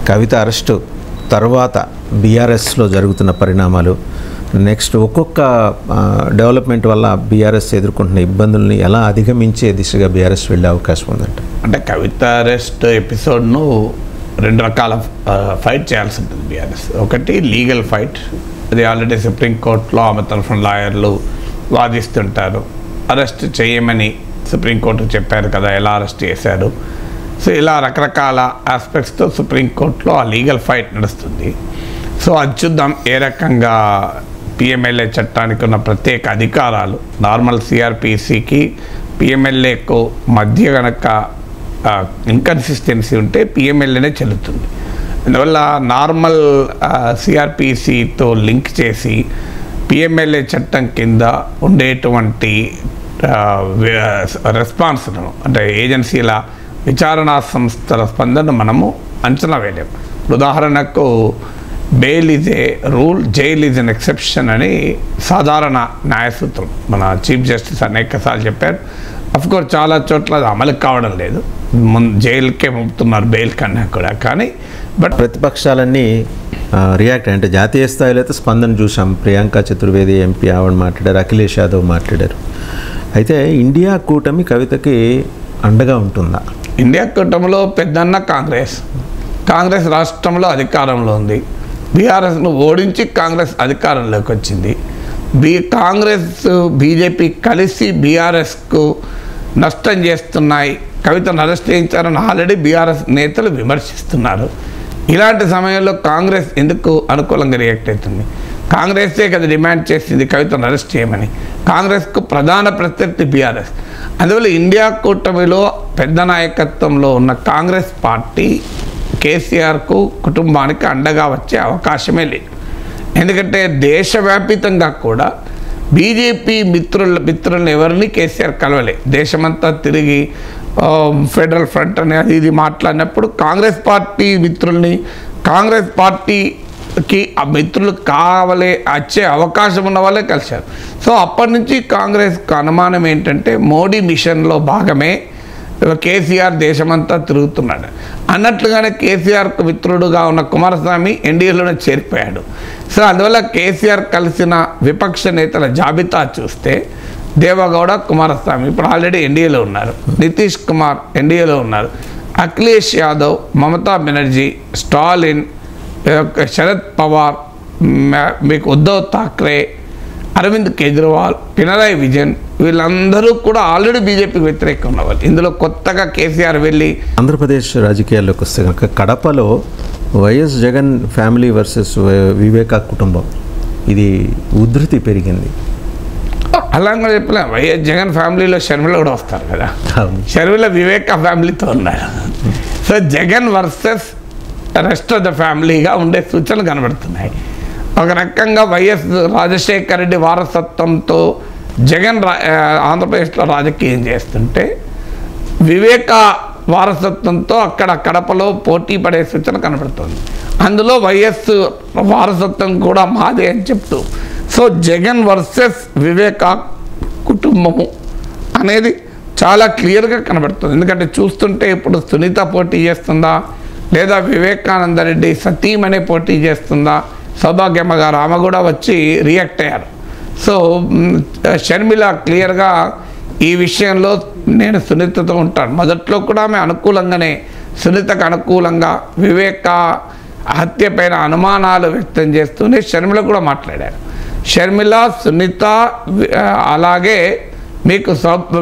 కవిత arrest తర్వాత బీఆర్ఎస్లో జరుగుతున్న పరిణామాలు, నెక్స్ట్ ఒక్కొక్క డెవలప్మెంట్ వల్ల బీఆర్ఎస్ ఎదుర్కొంటున్న ఇబ్బందుల్ని ఎలా అధిగమించే దిశగా బీఆర్ఎస్ వెళ్ళే అవకాశం ఉందంట? అంటే కవిత అరెస్ట్ ఎపిసోడ్ను 2 రకాల ఫైట్ చేయాల్సి ఉంటుంది బీఆర్ఎస్. ఒకటి లీగల్ ఫైట్, అది ఆల్రెడీ సుప్రీంకోర్టులో ఆమె తరఫున లాయర్లు వాదిస్తుంటారు. అరెస్ట్ చేయమని సుప్రీంకోర్టుకు చెప్పారు కదా, ఎలా అరెస్ట్ చేశారు. సో ఇలా రకరకాల ఆస్పెక్ట్స్తో సుప్రీంకోర్టులో ఆ లీగల్ ఫైట్ నడుస్తుంది. సో అది చూద్దాం ఏ రకంగా పిఎంఎల్ఏ చట్టానికి ఉన్న ప్రత్యేక అధికారాలు నార్మల్ సిఆర్పిసికి పిఎంఎల్ఏకు మధ్య కనుక ఇన్కన్సిస్టెన్సీ ఉంటే పిఎంఎల్ఏనే చెల్లుతుంది. అందువల్ల నార్మల్ సిఆర్పిసితో లింక్ చేసి పిఎంఎల్ఏ చట్టం కింద ఉండేటువంటి రెస్పాన్స్ను, అంటే ఏజెన్సీల విచారణా సంస్థల స్పందన మనము అంచనా వేయలేము. ఉదాహరణకు bail is a rule, jail is an exception అని సాధారణ న్యాయసూత్రం మన చీఫ్ జస్టిస్ అనేకసార్లు చెప్పారు. అఫ్కోర్స్ చాలా చోట్ల అది అమలు కావడం లేదు, జైలుకే పంపుతున్నారు బెయిల్ కన్నా కూడా. కానీ ప్రతిపక్షాలన్నీ రియాక్ట్ అంటే జాతీయ స్థాయిలో అయితే స్పందన చూసాం. ప్రియాంక చతుర్వేది ఎంపీ ఆవిడ మాట్లాడారు, అఖిలేష్ యాదవ్ మాట్లాడారు. అయితే ఇండియా కూటమి కవితకి అండగా ఉంటుందా? ఇండియా కూటమిలో పెద్దన్న కాంగ్రెస్ రాష్ట్రంలో అధికారంలో ఉంది. బీఆర్ఎస్ను ఓడించి కాంగ్రెస్ అధికారంలోకి వచ్చింది. కాంగ్రెస్ బీజేపీ కలిసి బీఆర్ఎస్కు నష్టం చేస్తున్నాయి, కవితను అరెస్ట్ చేయించారని ఆల్రెడీ బీఆర్ఎస్ నేతలు విమర్శిస్తున్నారు. ఇలాంటి సమయంలో కాంగ్రెస్ ఎందుకు అనుకూలంగా రియాక్ట్ అవుతుంది? కాంగ్రెసే కదా డిమాండ్ చేసింది కవితను అరెస్ట్ చేయమని. కాంగ్రెస్కు ప్రధాన ప్రత్యర్థి బీఆర్ఎస్. అందువల్ల ఇండియా కూటమిలో పెద్ద నాయకత్వంలో ఉన్న కాంగ్రెస్ పార్టీ కేసీఆర్కు కుటుంబానికి అండగా వచ్చే అవకాశమే లేదు. ఎందుకంటే దేశవ్యాపితంగా కూడా బీజేపీ మిత్రులను ఎవరిని కేసీఆర్ కలవలే. దేశమంతా తిరిగి ఫెడరల్ ఫ్రంట్ అని అది ఇది మాట్లాడినప్పుడు కాంగ్రెస్ పార్టీ మిత్రుల్ని, కాంగ్రెస్ పార్టీకి ఆ మిత్రులు కావలే వచ్చే అవకాశం ఉన్న వాళ్ళే కలిశారు. సో అప్పటి నుంచి కాంగ్రెస్కు అనుమానం ఏంటంటే మోడీ మిషన్లో భాగమే కేసీఆర్ దేశమంతా తిరుగుతున్నాడు అన్నట్లుగానే కేసీఆర్కు మిత్రుడుగా ఉన్న కుమారస్వామి ఎన్డీఏలోనే చేరిపోయాడు. సో అందువల్ల కేసీఆర్ కలిసిన విపక్ష నేతల జాబితా చూస్తే దేవగౌడ, కుమారస్వామి ఇప్పుడు ఆల్రెడీ ఎన్డీఏలో ఉన్నారు, నితీష్ కుమార్ ఎన్డీఏలో ఉన్నారు, అఖిలేష్ యాదవ్, మమతా బెనర్జీ, స్టాలిన్, శరద్ పవార్, మీకు ఉద్ధవ్ ఠాక్రే, అరవింద్ కేజ్రీవాల్, పినరాయి విజయన్, వీళ్ళందరూ కూడా ఆల్రెడీ బీజేపీకి వ్యతిరేకంగా ఉన్నవాళ్ళు. ఇందులో కొత్తగా కేసీఆర్ వెళ్ళి ఆంధ్రప్రదేశ్ రాజకీయాల్లోకి వస్తే కనుక కడపలో YS Jagan family versus Viveka కుటుంబం ఇది ఉధృతి పెరిగింది. అలా కూడా చెప్పలేం. వైఎస్ జగన్ ఫ్యామిలీలో షర్మిల కూడా వస్తారు కదా, షర్మిల వివేకా ఫ్యామిలీతో ఉన్నారు. So Jagan versus rest of the ఫ్యామిలీగా ఉండే సూచనలు కనబడుతున్నాయి. ఒక రకంగా వైఎస్ రాజశేఖర రెడ్డి వారసత్వంతో జగన్ ఆంధ్రప్రదేశ్లో రాజకీయం చేస్తుంటే వివేక వారసత్వంతో అక్కడ కడపలో పోటీ పడే సూచన కనబడుతుంది. అందులో వైఎస్ వారసత్వం కూడా మాదే అని చెప్తూ, సో జగన్ వర్సెస్ వివేక కుటుంబము అనేది చాలా క్లియర్గా కనబడుతుంది. ఎందుకంటే చూస్తుంటే ఇప్పుడు సునీత పోటీ చేస్తుందా, లేదా వివేకానంద రెడ్డి సతీమణి పోటీ చేస్తుందా, సౌభాగ్యమ్మ గారు ఆమె కూడా వచ్చి రియాక్ట్ అయ్యారు. సో షర్మిల క్లియర్గా ఈ విషయంలో నేను సునీతతో ఉంటాను, మొదట్లో కూడా ఆమె అనుకూలంగానే సునీతకు అనుకూలంగా వివేక హత్య పైన అనుమానాలు వ్యక్తం చేస్తూనే షర్మిల కూడా మాట్లాడారు. షర్మిల, సునీత, అలాగే మీకు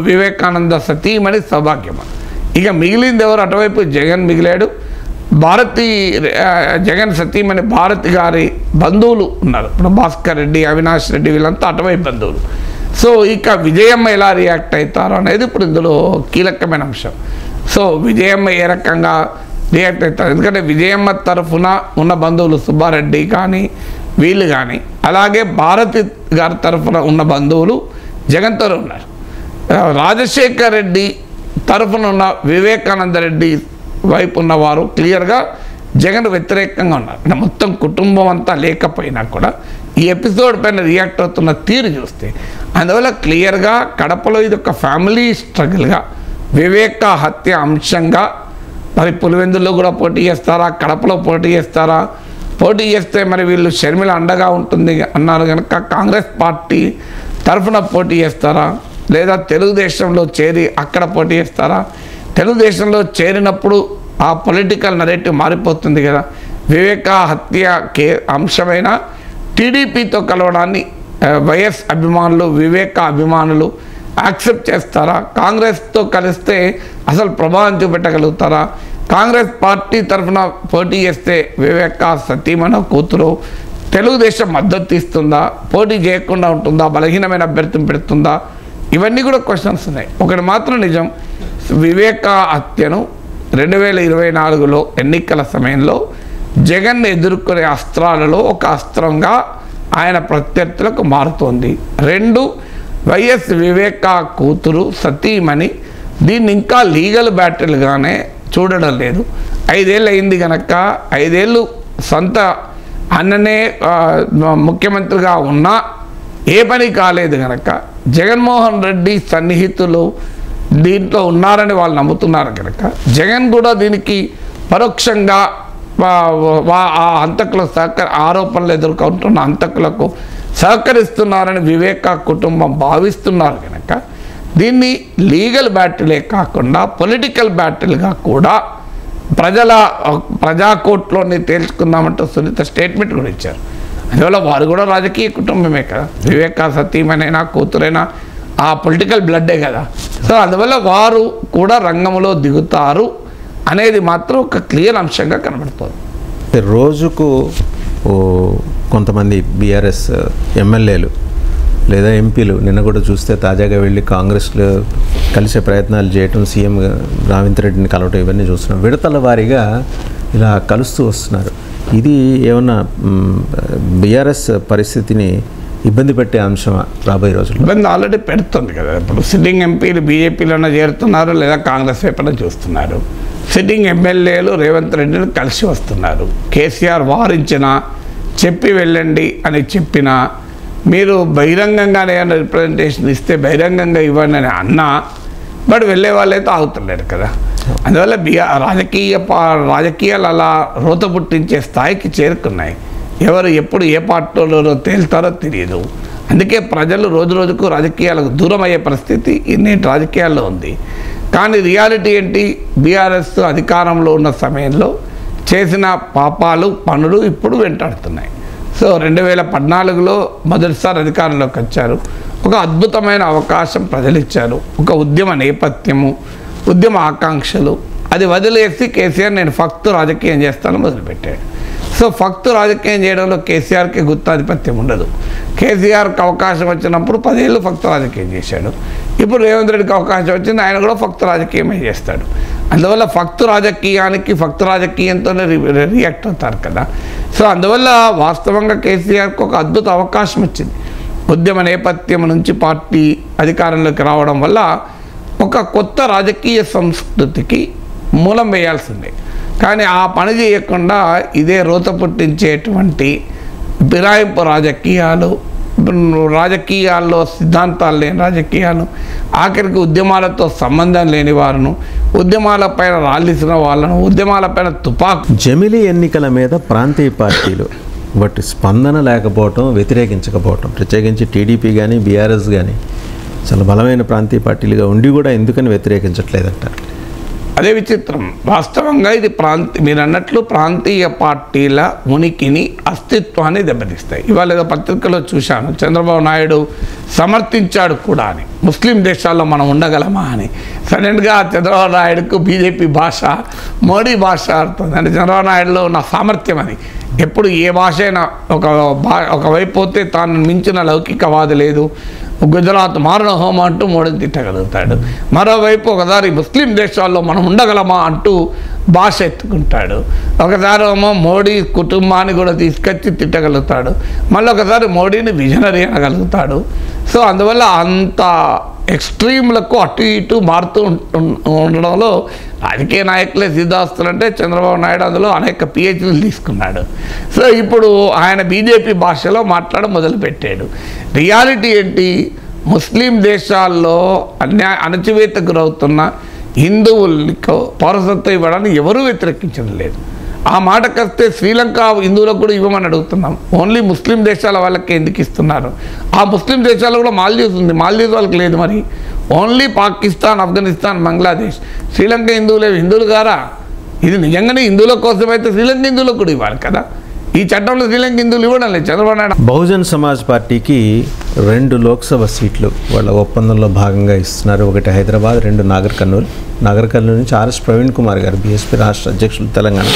వివేకానంద సతీమణి సౌభాగ్యమ్మ. ఇక మిగిలింది ఎవరు? అటువైపు జగన్ మిగిలాడు, జగన్ సతీమణి భారతి గారి బంధువులు ఉన్నారు. ఇప్పుడు భాస్కర్ రెడ్డి, అవినాష్ రెడ్డి వీళ్ళంతా అటువైపు బంధువులు. సో ఇక విజయమ్మ ఎలా రియాక్ట్ అవుతారో అనేది ఇప్పుడు ఇందులో కీలకమైన అంశం. సో విజయమ్మ ఏ రకంగా రియాక్ట్ అవుతారు? ఎందుకంటే విజయమ్మ తరఫున ఉన్న బంధువులు సుబ్బారెడ్డి కానీ వీళ్ళు కానీ, అలాగే భారతి గారి తరఫున ఉన్న బంధువులు జగన్తో ఉన్నారు. రాజశేఖర్ రెడ్డి తరఫున ఉన్న వివేకానంద రెడ్డి వైపు ఉన్నవారు క్లియర్గా జగన్ వ్యతిరేకంగా ఉన్నారు. అంటే మొత్తం కుటుంబం అంతా లేకపోయినా కూడా ఈ ఎపిసోడ్ పైన రియాక్ట్ అవుతున్న తీరు చూస్తే, అందువల్ల క్లియర్గా కడపలో ఇది ఒక ఫ్యామిలీ స్ట్రగుల్గా, వివేక హత్య అంశంగా మరి పులివెందుల్లో కూడా పోటీ చేస్తారా, కడపలో పోటీ చేస్తారా? పోటీ చేస్తే మరి వీళ్ళు షర్మిల అండగా ఉంటుంది అన్నారు కనుక కాంగ్రెస్ పార్టీ తరఫున పోటీ చేస్తారా, లేదా తెలుగుదేశంలో చేరి అక్కడ పోటీ చేస్తారా? తెలుగుదేశంలో చేరినప్పుడు ఆ పొలిటికల్ నరేటివ్ మారిపోతుంది కదా. వివేక హత్య అంశమైన టీడీపీతో కలవడాన్ని వైఎస్ అభిమానులు, వివేక అభిమానులు యాక్సెప్ట్ చేస్తారా? కాంగ్రెస్తో కలిస్తే అసలు ప్రభావం చూపెట్టగలుగుతారా? కాంగ్రెస్ పార్టీ తరఫున పోటీ చేస్తే వివేక సతీమణి కూతురు తెలుగుదేశం మద్దతు ఇస్తుందా, పోటీ చేయకుండా ఉంటుందా, బలహీనమైన అభ్యర్థిని పెడుతుందా? ఇవన్నీ కూడా క్వశ్చన్స్ ఉన్నాయి. ఒకటి మాత్రం నిజం, వివేక హత్యను 2024లో ఎన్నికల సమయంలో జగన్ ఎదుర్కొనే అస్త్రాలలో ఒక అస్త్రంగా ఆయన ప్రత్యర్థులకు మారుతోంది. 2, వైఎస్ వివేక కూతురు సతీమణి దీన్ని ఇంకా లీగల్ బ్యాటిల్గానే చూడడం లేదు. 5 ఏళ్ళు అయింది కనుక 5 ఏళ్ళు సొంత అన్ననే ముఖ్యమంత్రిగా ఉన్నా ఏ పని కాలేదు కనుక జగన్మోహన్ రెడ్డి సన్నిహితులు దీంట్లో ఉన్నారని వాళ్ళు నమ్ముతున్నారు కనుక జగన్ కూడా దీనికి పరోక్షంగా ఆ హంతకుల ఆరోపణలు ఎదుర్కొంటున్న హంతకులకు సహకరిస్తున్నారని వివేక కుటుంబం భావిస్తున్నారు కనుక దీన్ని లీగల్ బ్యాటిలే కాకుండా పొలిటికల్ బ్యాటిల్గా కూడా ప్రజాకోర్టులోని తేల్చుకుందామంటూ సునీత స్టేట్మెంట్ కూడా ఇచ్చారు. అందువల్ల వారు కూడా రాజకీయ కుటుంబమే కదా, వివేక సతీమణైనా కూతురైనా ఆ పొలిటికల్ బ్లడ్డే కదా. సో అందువల్ల వారు కూడా రంగంలో దిగుతారు అనేది మాత్రం ఒక క్లియర్ అంశంగా కనబడుతుంది. రోజుకు కొంతమంది బీఆర్ఎస్ ఎమ్మెల్యేలు లేదా ఎంపీలు నిన్న కూడా చూస్తే తాజాగా వెళ్ళి కాంగ్రెస్లో కలిసే ప్రయత్నాలు చేయటం, సీఎం రేవంత్ రెడ్డిని కలవటం ఇవన్నీ చూస్తున్నాం. విడతల వారీగా ఇలా కలుస్తూ వస్తున్నారు. ఇది ఏమన్నా బీఆర్ఎస్ పరిస్థితిని ఇబ్బంది పెట్టే అంశమా రాబోయే రోజుల్లో? ఇబ్బంది ఆల్రెడీ పెడుతుంది కదా. ఇప్పుడు సిట్టింగ్ ఎంపీలు బీజేపీలోనే చేరుతున్నారు లేదా కాంగ్రెస్ వైపున చూస్తున్నారు. సిట్టింగ్ ఎమ్మెల్యేలు రేవంత్ రెడ్డిని కలిసి వస్తున్నారు. కేసీఆర్ వారించిన చెప్పి వెళ్ళండి అని చెప్పినా మీరు బహిరంగంగానే ఏమైనా రిప్రజెంటేషన్ ఇస్తే బహిరంగంగా ఇవ్వండి అని అన్నా బట్ వెళ్ళే వాళ్ళైతే ఆగుతున్నారు కదా. అందువల్ల రాజకీయాలు అలా రోత పుట్టించే స్థాయికి చేరుకున్నాయి. ఎవరు ఎప్పుడు ఏ పార్టీలో తేల్తారో తెలియదు. అందుకే ప్రజలు రోజు రోజుకు రాజకీయాలకు దూరం అయ్యే పరిస్థితి నేటి రాజకీయాల్లో ఉంది. కానీ రియాలిటీ ఏంటి? బీఆర్ఎస్ అధికారంలో ఉన్న సమయంలో చేసిన పాపాలు పనులు ఇప్పుడు వెంటాడుతున్నాయి. సో 2014లో మొదటిసారి అధికారంలోకి వచ్చారు. ఒక అద్భుతమైన అవకాశం ప్రజలు ఇచ్చారు. ఒక ఉద్యమ నేపథ్యము, ఉద్యమ ఆకాంక్షలు, అది వదిలేసి కేసీఆర్ నేను ఫక్తు రాజకీయం చేస్తాను మొదలుపెట్టాడు. సో ఫక్తు రాజకీయం చేయడంలో కేసీఆర్కి గుత్తాధిపత్యం ఉండదు. కేసీఆర్కి అవకాశం వచ్చినప్పుడు 10 ఏళ్ళు ఫక్తు రాజకీయం చేశాడు. ఇప్పుడు రేవంత్ రెడ్డికి అవకాశం వచ్చింది, ఆయన కూడా ఫక్తు రాజకీయమే చేస్తాడు. అందువల్ల ఫక్తు రాజకీయంతోనే రియాక్ట్ అవుతారు కదా. సో అందువల్ల వాస్తవంగా కేసీఆర్కి ఒక అద్భుత అవకాశం వచ్చింది. ఉద్యమ నేపథ్యం నుంచి పార్టీ అధికారంలోకి రావడం వల్ల ఒక కొత్త రాజకీయ సంస్కృతికి మూలం వేయాల్సిందే. కానీ ఆ పని చేయకుండా ఇదే రోత పుట్టించేటువంటి ఫిరాయింపు రాజకీయాల్లో సిద్ధాంతాలు లేని రాజకీయాలు, ఆఖరికి ఉద్యమాలతో సంబంధం లేని వారును, ఉద్యమాలపైన రాళ్ళిసిన వాళ్ళను, ఉద్యమాలపైన జమిలీ ఎన్నికల మీద ప్రాంతీయ పార్టీలు బట్ స్పందన లేకపోవటం, వ్యతిరేకించకపోవటం, ప్రత్యేకించి టీడీపీ కానీ బీఆర్ఎస్ కానీ చాలా బలమైన ప్రాంతీయ పార్టీలుగా ఉండి కూడా ఎందుకని వ్యతిరేకించట్లేదంటారు? అదే విచిత్రం. వాస్తవంగా ఇది మీరు అన్నట్లు ప్రాంతీయ పార్టీల ఉనికిని, అస్తిత్వాన్ని దెబ్బతీస్తాయి. ఇవాళ ఏదో పత్రికలో చూశాను, చంద్రబాబు నాయుడు సమర్థించాడు కూడా అని, ముస్లిం దేశాల్లో మనం ఉండగలమా అని. సడన్గా చంద్రబాబు నాయుడుకు బీజేపీ భాష మోడీ భాష ఆడుతుంది. అంటే చంద్రబాబు నాయుడులో ఉన్న సామర్థ్యం అది. ఎప్పుడు ఏ భాష అయినా ఒకవైపు పోతే తాను మించిన లౌకికవాది లేదు. గుజరాత్ మారణ హోమ అంటూ మోడీని తిట్టగలుగుతాడు. మరోవైపు ఒకసారి ముస్లిం దేశాల్లో మనం ఉండగలమా అంటూ భాష ఎత్తుకుంటాడు. ఒకసారి ఏమో మోడీ కుటుంబాన్ని కూడా తీసుకొచ్చి తిట్టగలుగుతాడు. మళ్ళీ ఒకసారి మోడీని విజనరీ అనగలుగుతాడు. సో అందువల్ల అంత ఎక్స్ట్రీమ్లకు అటు ఇటు మారుతూ ఉండడంలో రాజకీయ నాయకులే సిద్ధాస్తులంటే చంద్రబాబు నాయుడు అందులో అనేక పిహెచ్డీలు తీసుకున్నాడు. సో ఇప్పుడు ఆయన బీజేపీ భాషలో మాట్లాడడం మొదలుపెట్టాడు. రియాలిటీ ఏంటి? ముస్లిం దేశాల్లో అణచివేతకు గురవుతున్న హిందువులకు పౌరసత్వం ఇవ్వడాన్ని ఎవరూ వ్యతిరేకించడం లేదు. ఆ మాటకు వస్తే శ్రీలంక హిందువులకు కూడా ఇవ్వమని అడుగుతున్నాం. ఓన్లీ ముస్లిం దేశాల వాళ్ళకి ఎందుకు ఇస్తున్నారు? ఆ ముస్లిం దేశాల్లో కూడా మాల్దీవ్స్ ఉంది, మాల్దీవ్స్ వాళ్ళకి లేదు. మరి ఓన్లీ పాకిస్తాన్, ఆఫ్ఘనిస్తాన్, బంగ్లాదేశ్, శ్రీలంక హిందువులు గారా? ఇది నిజంగానే హిందువుల కోసమైతే శ్రీలంక హిందువులకు కూడా ఇవ్వాలి కదా. ఈ చట్టంలో శ్రీలంక హిందువులు ఇవ్వడం లేదు. చంద్రబాబు నాయుడు బహుజన్ సమాజ్ పార్టీకి 2 లోక్సభ సీట్లు వాళ్ళ ఒప్పందంలో భాగంగా ఇస్తున్నారు. ఒకటి హైదరాబాద్, 2 నాగర్ కర్నూలు. నాగర్ కర్నూలు నుంచి ఆర్ఎస్ ప్రవీణ్ కుమార్ గారు బీఎస్పీ రాష్ట్ర అధ్యక్షులు తెలంగాణ,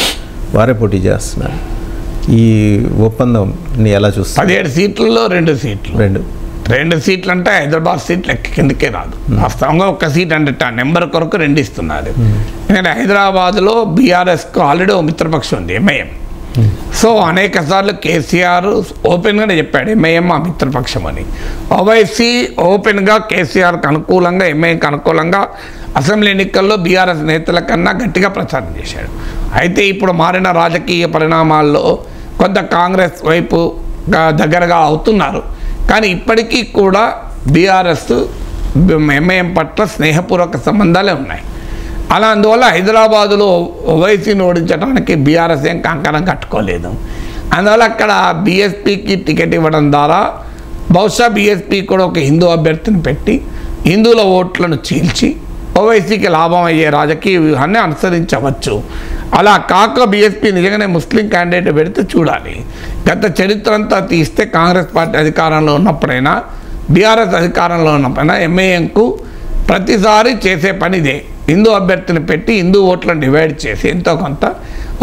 వారే పోటీ చేస్తున్నారు. ఈ ఒప్పందంని ఎలా చూస్తారు? 17 సీట్లలో 2 సీట్లు, 2 సీట్లు అంటే హైదరాబాద్ సీట్లు కిందకే రాదు. వాస్తవంగా 1 సీట్ అంటే నెంబర్ కొరకు 2 ఇస్తున్నారు. ఎందుకంటే హైదరాబాద్లో బీఆర్ఎస్కు ఆల్రెడీ ఓ మిత్రపక్షం ఉంది, ఎంఐఎం. సో అనేక సార్లు కేసీఆర్ ఓపెన్గానే చెప్పాడు ఎంఐఎం మా మిత్రపక్షం అని. ఓవైసీ ఓపెన్గా కేసీఆర్కి అనుకూలంగా, ఎంఐఎంకి అనుకూలంగా అసెంబ్లీ ఎన్నికల్లో బీఆర్ఎస్ నేతల కన్నా గట్టిగా ప్రచారం చేశాడు. అయితే ఇప్పుడు మారిన రాజకీయ పరిణామాల్లో కొంత కాంగ్రెస్ వైపు దగ్గరగా అవుతున్నారు. కానీ ఇప్పటికీ కూడా బీఆర్ఎస్ ఎంఐఎం పట్ల స్నేహపూర్వక సంబంధాలే ఉన్నాయి. అలా అందువల్ల హైదరాబాదులో ఓవైసీని ఓడించడానికి బీఆర్ఎస్ ఏం కంకణం కట్టుకోలేదు. అందువల్ల అక్కడ బీఎస్పీకి టికెట్ ఇవ్వడం ద్వారా బహుశా బీఎస్పీ కూడా ఒక హిందూ అభ్యర్థిని పెట్టి హిందువుల ఓట్లను చీల్చి ఓవైసీకి లాభం అయ్యే రాజకీయ వ్యూహాన్ని అనుసరించవచ్చు. అలా కాక బీఎస్పీ నిజంగానే ముస్లిం క్యాండిడేట్ పెడితే చూడాలి. గత చరిత్ర అంతా తీస్తే కాంగ్రెస్ పార్టీ అధికారంలో ఉన్నప్పుడైనా, బీఆర్ఎస్ అధికారంలో ఉన్నప్పుడైనా ఎంఐఎంకు ప్రతిసారి చేసే పని ఇదే. హిందూ అభ్యర్థిని పెట్టి హిందూ ఓట్లను డివైడ్ చేసి ఎంతో కొంత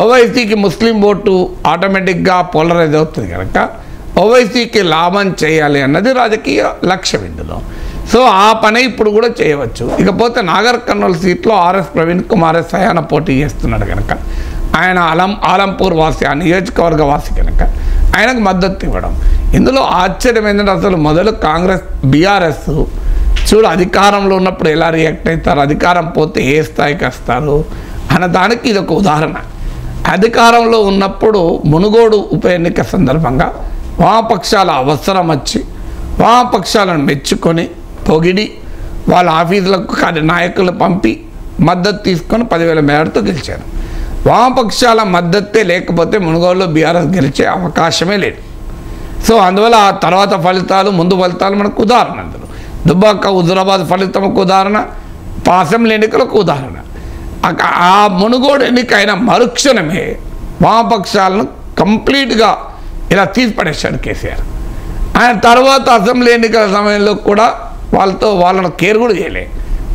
ఓవైసీకి ముస్లిం ఓటు ఆటోమేటిక్గా పోలరైజ్ అవుతుంది కనుక ఓవైసీకి లాభం చేయాలి అన్నది రాజకీయ లక్ష్యం ఇందులో. సో ఆ పని ఇప్పుడు కూడా చేయవచ్చు. ఇకపోతే నాగర్ కర్నూలు సీట్లో ఆర్ఎస్ ప్రవీణ్ కుమార్ సయాన పోటీ చేస్తున్నాడు కనుక, ఆయన ఆలంపూర్ వాసి, ఆ నియోజకవర్గ వాసి కనుక ఆయనకు మద్దతు ఇవ్వడం. ఇందులో ఆశ్చర్యం ఏంటంటే అసలు మొదలు కాంగ్రెస్ బీఆర్ఎస్ చూడు అధికారంలో ఉన్నప్పుడు ఎలా రియాక్ట్ అవుతారు, అధికారం పోతే ఏ స్థాయికి వస్తారు అన్న దానికి ఇది ఒక ఉదాహరణ. అధికారంలో ఉన్నప్పుడు మునుగోడు ఉప ఎన్నిక సందర్భంగా వామపక్షాల అవసరం వచ్చి వామపక్షాలను మెచ్చుకొని పొగిడి వాళ్ళ ఆఫీసులకు నాయకులు పంపి మద్దతు తీసుకొని 10,000 మేరతో గెలిచారు. వామపక్షాల మద్దతే లేకపోతే మునుగోడులో బీఆర్ఎస్ గెలిచే అవకాశమే లేదు. సో అందువల్ల ఆ తర్వాత ఫలితాలు, ముందు ఫలితాలు మనకు ఉదాహరణ. అందులో దుబ్బాక హుజురాబాద్ ఫలితంకు ఉదాహరణ, అసెంబ్లీ ఎన్నికలకు ఉదాహరణ. ఆ మునుగోడు ఎన్నిక అయిన మరుక్షణమే వామపక్షాలను కంప్లీట్గా ఇలా తీసిపడేశాడు కేసీఆర్. ఆయన తర్వాత అసెంబ్లీ ఎన్నికల సమయంలో కూడా వాళ్ళను కేర్ కూడా చేయలే.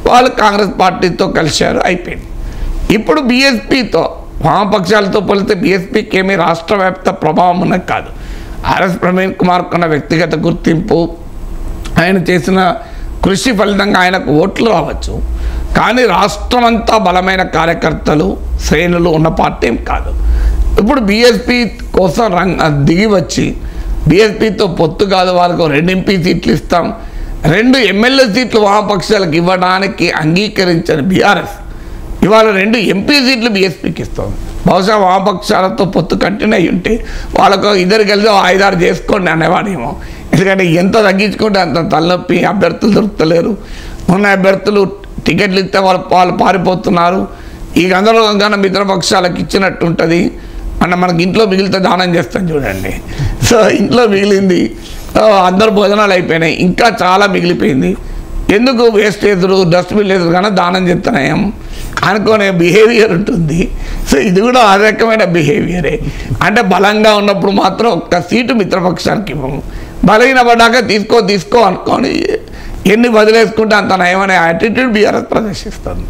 వాళ్ళు కాంగ్రెస్ పార్టీతో కలిశారు, అయిపోయింది. ఇప్పుడు బీఎస్పీతో వామపక్షాలతో పోలిస్తే బీఎస్పీకి ఏమీ రాష్ట్ర వ్యాప్త ప్రభావం ఉన్నది కాదు. ఆర్ఎస్ ప్రవీణ్ కుమార్కు ఉన్న వ్యక్తిగత గుర్తింపు, ఆయన చేసిన కృషి ఫలితంగా ఆయనకు ఓట్లు రావచ్చు. కానీ రాష్ట్రం అంతా బలమైన కార్యకర్తలు, శ్రేణులు ఉన్న పార్టీ ఏం కాదు. ఇప్పుడు బీఎస్పీ కోసం దిగి వచ్చి బీఎస్పీతో పొత్తు కాదు, వాళ్ళకు 2 ఎంపీ సీట్లు ఇస్తాం, 2 ఎమ్మెల్యే సీట్లు వామపక్షాలకు ఇవ్వడానికి అంగీకరించని బీఆర్ఎస్ ఇవాళ 2 ఎంపీ సీట్లు బీఎస్పీకి ఇస్తాం. బహుశా వామపక్షాలతో పొత్తు కంటిన్యూ అయ్యి ఉంటే వాళ్ళకు ఇద్దరు కలిసి 5-6 చేసుకోండి అనేవాడేమో. ఎందుకంటే ఎంత తగ్గించుకుంటే అంత తలనొప్పి, అభ్యర్థులు దొరుకుతలేరు, ఉన్న అభ్యర్థులు టికెట్లు ఇస్తే వాళ్ళు పారిపోతున్నారు. ఈ గందరగోళంగా మిత్రపక్షాలకు ఇచ్చినట్టు ఉంటుంది. మనకి ఇంట్లో మిగిలితే దానం చేస్తాం చూడండి. సో ఇంట్లో మిగిలింది, అందరు భోజనాలు అయిపోయినాయి, ఇంకా చాలా మిగిలిపోయింది, ఎందుకు వేస్టేజ్లు డస్ట్బిన్ లేదు కానీ దానం చేస్తున్నాం అనుకునే బిహేవియర్ ఉంటుంది. సో ఇది కూడా ఆ రకమైన బిహేవియరే. అంటే బలంగా ఉన్నప్పుడు మాత్రం 1 సీటు మిత్రపక్షానికి ఇవ్వము, బలహీనపడ్డాక తీసుకో అనుకొని ఎన్ని వదిలేసుకుంటే అంత నయమనే యాటిట్యూడ్ బీఆర్ఎస్ ప్రదర్శిస్తుంది.